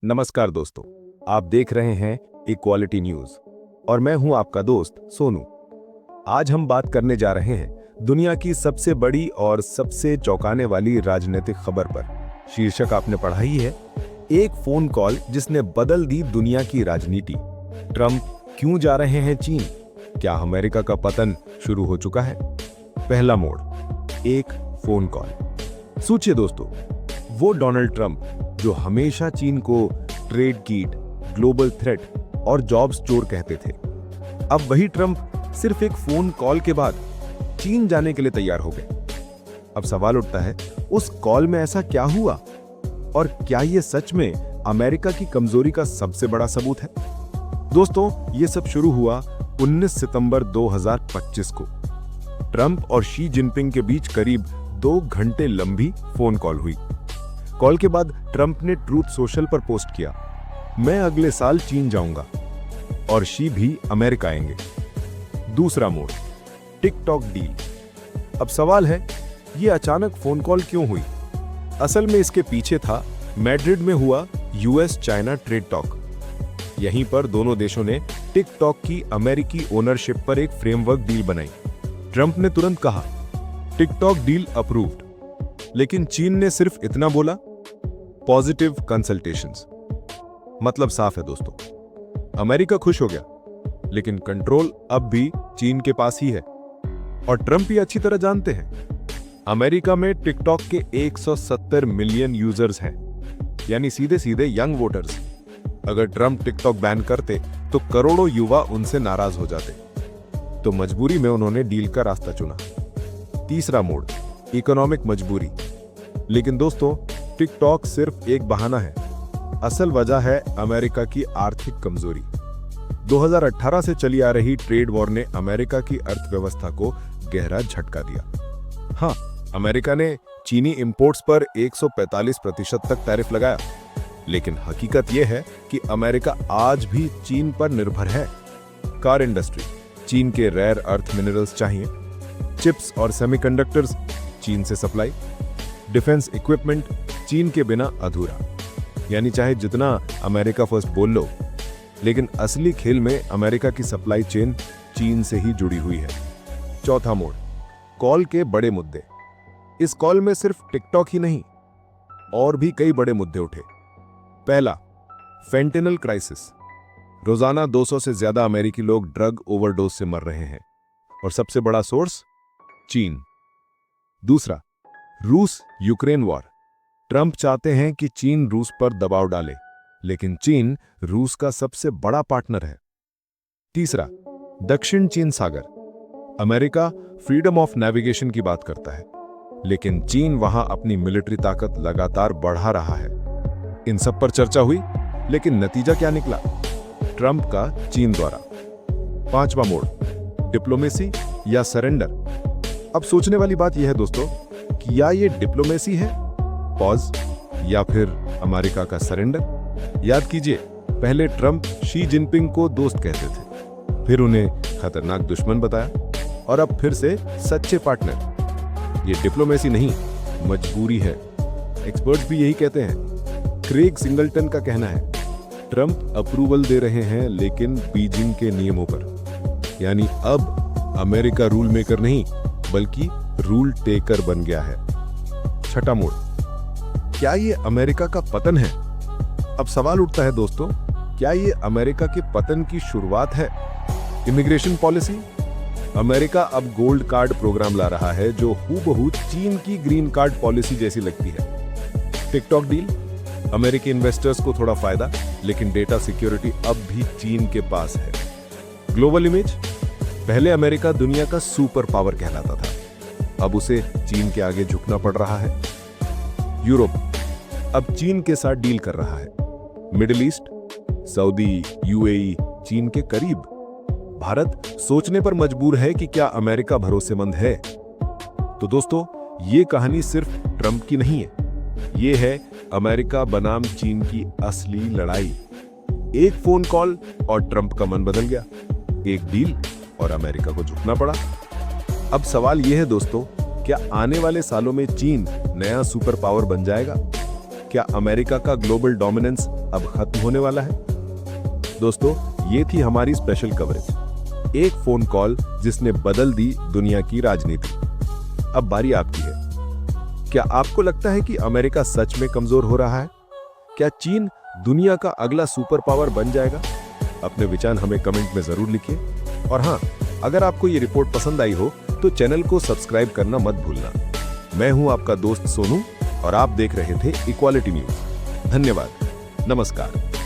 नमस्कार दोस्तों, आप देख रहे हैं इक्वालिटी न्यूज और मैं हूं आपका दोस्त सोनू। आज हम बात करने जा रहे हैं दुनिया की सबसे बड़ी और सबसे चौंकाने वाली राजनीतिक खबर पर। शीर्षक आपने पढ़ा ही है, एक फोन कॉल जिसने बदल दी दुनिया की राजनीति। ट्रंप क्यों जा रहे हैं चीन? क्या अमेरिका का पतन शुरू हो चुका है? पहला मोड़, एक फोन कॉल। सोचिए दोस्तों, वो डोनाल्ड ट्रंप जो हमेशा चीन को ट्रेड कीट, ग्लोबल थ्रेट और जॉब्स चोर कहते थे, अब वही ट्रंप सिर्फ एक फोन कॉल के बाद चीन जाने के लिए तैयार हो गए। अब सवाल उठता है, उस कॉल में ऐसा क्या हुआ और क्या यह सच में अमेरिका की कमजोरी का सबसे बड़ा सबूत है? दोस्तों, यह सब शुरू हुआ 19 सितंबर 2025 को। ट्रंप और शी जिनपिंग के बीच करीब 2 घंटे लंबी फोन कॉल हुई। कॉल के बाद ट्रंप ने ट्रूथ सोशल पर पोस्ट किया, मैं अगले साल चीन जाऊंगा और शी भी अमेरिका आएंगे। दूसरा मोड़, टिकटॉक डील। अब सवाल है, ये अचानक फोन कॉल क्यों हुई? असल में इसके पीछे था मैड्रिड में हुआ यूएस चाइना ट्रेड टॉक। यहीं पर दोनों देशों ने टिकटॉक की अमेरिकी ओनरशिप पर एक फ्रेमवर्क डील बनाई। ट्रंप ने तुरंत कहा, टिकटॉक डील अप्रूव्ड, लेकिन चीन ने सिर्फ इतना बोला, पॉजिटिव कंसल्टेशंस। मतलब साफ है दोस्तों, अमेरिका खुश हो गया, लेकिन कंट्रोल अब भी चीन के पास ही है। और ट्रंप ये अच्छी तरह जानते हैं, अमेरिका में टिकटॉक के 170 मिलियन यूजर्स हैं, यानी सीधे सीधे यंग वोटर्स। अगर ट्रंप टिकटॉक बैन करते तो करोड़ों युवा उनसे नाराज हो जाते। तो मजबूरी में उन्होंने डील का रास्ता चुना। तीसरा मोड़, इकोनॉमिक मजबूरी। लेकिन दोस्तों, टिकटॉक सिर्फ एक बहाना है, असल वजह है अमेरिका की आर्थिक कमजोरी। 2018 से चली आ रही ट्रेड वॉर ने अमेरिका की अर्थव्यवस्था को गहरा झटका दिया। हाँ, अमेरिका ने चीनी इंपोर्ट्स पर 145% तक टैरिफ लगाया, लेकिन हकीकत यह है कि अमेरिका आज भी चीन पर निर्भर है। कार इंडस्ट्री, चीन के रेयर अर्थ मिनरल्स चाहिए, चिप्स और सेमीकंडक्टर्स, चीन से सप्लाई, डिफेंस इक्विपमेंट, चीन के बिना अधूरा। यानी चाहे जितना अमेरिका फर्स्ट बोल लो, लेकिन असली खेल में अमेरिका की सप्लाई चेन चीन से ही जुड़ी हुई है। चौथा मोड़, कॉल के बड़े मुद्दे। इस कॉल में सिर्फ टिकटॉक ही नहीं, और भी कई बड़े मुद्दे उठे। पहला, फेंटेनल क्राइसिस। रोजाना 200 से ज्यादा अमेरिकी लोग ड्रग ओवरडोज से मर रहे हैं, और सबसे बड़ा सोर्स चीन। दूसरा, रूस यूक्रेन वॉर। ट्रंप चाहते हैं कि चीन रूस पर दबाव डाले, लेकिन चीन रूस का सबसे बड़ा पार्टनर है। तीसरा, दक्षिण चीन सागर। अमेरिका फ्रीडम ऑफ नेविगेशन की बात करता है, लेकिन चीन वहां अपनी मिलिट्री ताकत लगातार बढ़ा रहा है। इन सब पर चर्चा हुई, लेकिन नतीजा क्या निकला? ट्रंप का चीन दौरा। पांचवा मोड़, डिप्लोमेसी या सरेंडर। अब सोचने वाली बात यह है दोस्तों, कि या ये डिप्लोमेसी है, पॉज, या फिर अमेरिका का सरेंडर? याद कीजिए, पहले ट्रंप शी जिनपिंग को दोस्त कहते थे, फिर उन्हें खतरनाक दुश्मन बताया, और अब फिर से सच्चे पार्टनर। ये डिप्लोमेसी नहीं, मजबूरी है। एक्सपर्ट्स भी यही कहते हैं। क्रेग सिंगलटन का कहना है, ट्रंप अप्रूवल दे रहे हैं लेकिन बीजिंग के नियमों पर। यानी अब अमेरिका रूल मेकर नहीं, बल्कि रूल टेकर बन गया है। छठा मोड़, क्या ये अमेरिका का पतन है? अब सवाल उठता है दोस्तों, क्या ये अमेरिका के पतन की शुरुआत है? Immigration policy. अमेरिका अब गोल्ड कार्ड प्रोग्राम ला रहा है, जो हूबहू चीन की ग्रीन कार्ड पॉलिसी जैसी लगती है। टिकटॉक डील, अमेरिकी इन्वेस्टर्स को थोड़ा फायदा, लेकिन डेटा सिक्योरिटी अब भी चीन के पास है। ग्लोबल इमेज, पहले अमेरिका दुनिया का सुपर पावर कहलाता था, अब उसे चीन के आगे झुकना पड़ रहा है। यूरोप अब चीन के साथ डील कर रहा है। मिडिल ईस्ट, सऊदी, यूएई चीन के करीब। भारत सोचने पर मजबूर है कि क्या अमेरिका भरोसेमंद है? तो दोस्तों, ये कहानी सिर्फ ट्रंप की नहीं है, ये है अमेरिका बनाम चीन की असली लड़ाई। एक फोन कॉल और ट्रंप का मन बदल गया, एक डील और अमेरिका को झुकना पड़ा। अब सवाल यह है दोस्तों, क्या आने वाले सालों में चीन नया सुपर पावर बन जाएगा? क्या अमेरिका का ग्लोबल डोमिनेंस अब खत्म होने वाला है? दोस्तों, ये थी हमारी स्पेशल कवरेज, एक फोन कॉल जिसने बदल दी दुनिया की राजनीति। अब बारी आपकी है। क्या आपको लगता है कि अमेरिका सच में कमजोर हो रहा है? क्या चीन दुनिया का अगला सुपर पावर बन जाएगा? अपने विचार हमें कमेंट में जरूर लिखिए। और हाँ, अगर आपको ये रिपोर्ट पसंद आई हो तो चैनल को सब्सक्राइब करना मत भूलना। मैं हूं आपका दोस्त सोनू और आप देख रहे थे इक्वालिटी न्यूज। धन्यवाद। नमस्कार।